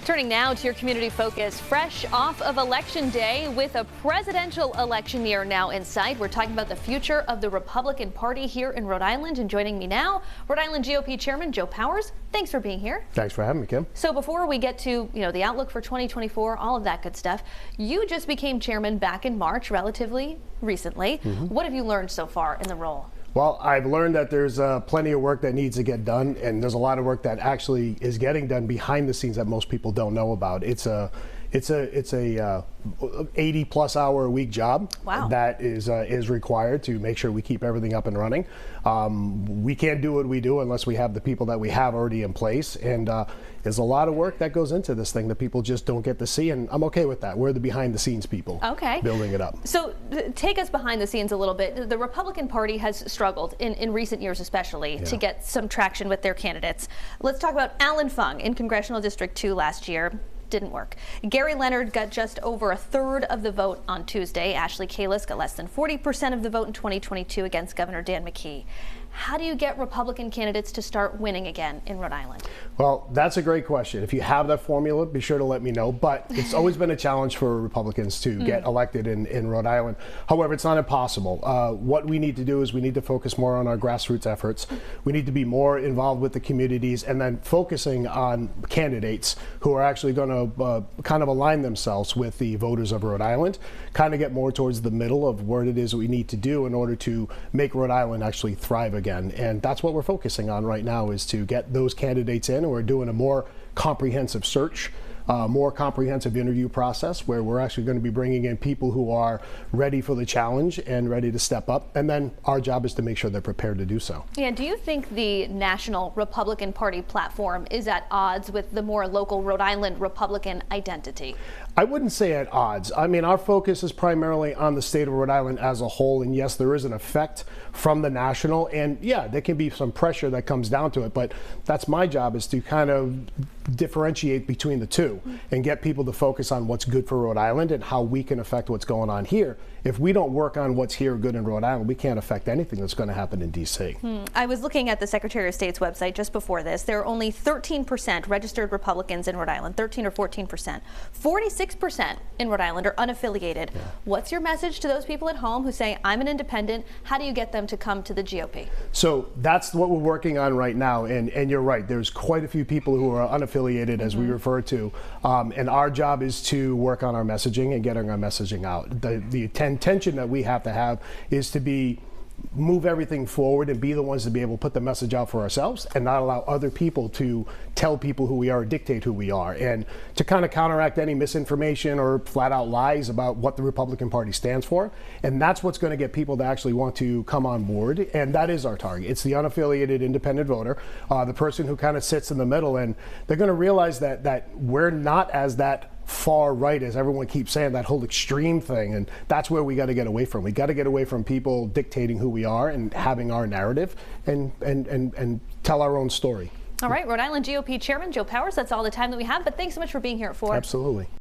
Turning now to your community focus, fresh off of Election Day with a presidential election year now in sight. We're talking about the future of the Republican Party here in Rhode Island. And joining me now, Rhode Island GOP Chairman Joe Powers. Thanks for being here. Thanks for having me, Kim. So before we get to, the outlook for 2024, all of that good stuff, you just became chairman back in March, relatively recently. What have you learned so far in the role? Well, I've learned that there's plenty of work that needs to get done, and there's a lot of work that actually is getting done behind the scenes that most people don't know about. It's a 80+ hour a week job. Wow. That is required to make sure we keep everything up and running. We can't do what we do unless we have the people that we have already in place, and there's a lot of work that goes into this thing that people just don't get to see, and I'm okay with that. We're the behind the scenes people. Okay. Building it up. So take us behind the scenes a little bit. The Republican Party has struggled in recent years especially to get some traction with their candidates. Let's talk about Alan Fung in Congressional District 2 last year. Didn't work. Gary Leonard got just over a third of the vote on Tuesday. Ashley Kalis got less than 40% of the vote in 2022 against Governor Dan McKee. How do you get Republican candidates to start winning again in Rhode Island? Well, that's a great question. If you have that formula, be sure to let me know. But it's always been a challenge for Republicans to get elected in Rhode Island. However, it's not impossible. What we need to do is we need to focus more on our grassroots efforts. We need to be more involved with the communities, and then focusing on candidates who are actually going to kind of align themselves with the voters of Rhode Island, kind of get more towards the middle of what it is we need to do in order to make Rhode Island actually thrive again. And that's what we're focusing on right now, is to get those candidates in. And we're doing a more comprehensive search, more comprehensive interview process, where we're actually going to be bringing in people who are ready for the challenge and ready to step up. And then our job is to make sure they're prepared to do so. Yeah, do you think the national Republican Party platform is at odds with the more local Rhode Island Republican identity? I wouldn't say at odds. I mean, our focus is primarily on the state of Rhode Island as a whole, and yes, there is an effect from the national, and yeah, there can be some pressure that comes down to it, but that's my job, is to kind of differentiate between the two and get people to focus on what's good for Rhode Island and how we can affect what's going on here. If we don't work on what's here good in Rhode Island, we can't affect anything that's going to happen in D.C. I was looking at the Secretary of State's website just before this. There are only 13% registered Republicans in Rhode Island, 13 or 14%. 46% in Rhode Island are unaffiliated. Yeah. What's your message to those people at home who say, I'm an independent? How do you get them to come to the GOP? So that's what we're working on right now. And you're right, there's quite a few people who are unaffiliated, as we refer to. And our job is to work on our messaging and getting our messaging out. The intention that we have to have is to move everything forward and be the ones to be able to put the message out for ourselves and not allow other people to tell people who we are or dictate who we are, and to kind of counteract any misinformation or flat out lies about what the Republican Party stands for. And that's what's going to get people to actually want to come on board, and that is our target. It's the unaffiliated independent voter, the person who kind of sits in the middle, and they're going to realize that we're not as that far right as everyone keeps saying, that whole extreme thing, and that's where we got to get away from. We got to get away from people dictating who we are and having our narrative and tell our own story. All right, Rhode Island GOP Chairman Joe Powers, that's all the time that we have, but thanks so much for being here at 4. Absolutely.